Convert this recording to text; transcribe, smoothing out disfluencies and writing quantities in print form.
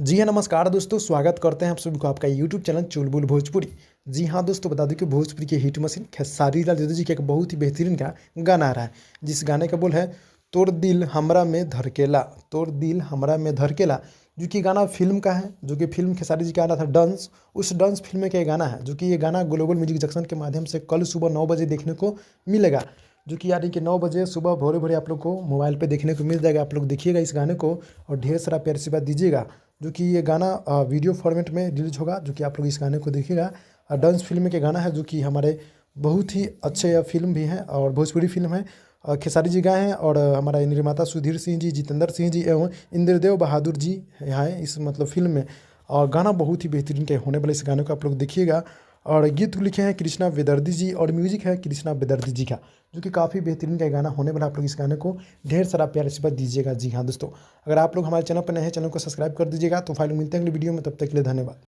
जी हाँ, नमस्कार दोस्तों, स्वागत करते हैं आप सभी को आपका यूट्यूब चैनल चुलबुल भोजपुरी। जी हाँ दोस्तों, बता दूं कि भोजपुरी के हिट मशीन खेसारी लाल यादव जी का एक बहुत ही बेहतरीन का गाना आ रहा है, जिस गाने का बोल है तोर दिल हमरा में धड़केला, तोर दिल हमरा में धड़केला। जो कि गाना फिल्म का है, जो कि फिल्म खेसारी जी का आ रहा था डंस। उस डंस फिल्म का ये गाना है, जो कि ये गाना ग्लोबल म्यूजिक जंक्शन के माध्यम से कल सुबह 9 बजे देखने को मिलेगा। जो कि यानी कि 9 बजे सुबह भोरे भोरे आप लोग को मोबाइल पे देखने को मिल जाएगा। आप लोग देखिएगा इस गाने को और ढेर सारा प्यार से बात दीजिएगा। जो कि ये गाना वीडियो फॉर्मेट में रिलीज होगा, जो कि आप लोग इस गाने को देखिएगा। डांस फिल्म के गाना है, जो कि हमारे बहुत ही अच्छे फिल्म भी हैं और भोजपुरी फिल्म है। खेसारी जी गाए हैं और हमारा निर्माता सुधीर सिंह जी, जितेंद्र सिंह जी एवं इंद्रदेव बहादुर जी यहाँ हैं इस मतलब फिल्म में। और गाना बहुत ही बेहतरीन के होने वाले इस गाने को आप लोग देखिएगा। और गीत को लिखे हैं कृष्णा बेदर्दी जी और म्यूजिक है कृष्णा बेदर्दी जी का, जो कि काफ़ी बेहतरीन का गाना होने वाला। आप लोग इस गाने को ढेर सारा प्यार आशीर्वाद दीजिएगा। जी हाँ दोस्तों, अगर आप लोग हमारे चैनल पर नए हैं, चैनल को सब्सक्राइब कर दीजिएगा। तो फाइनली मिलते हैं अगली वीडियो में, तब तक के लिए धन्यवाद।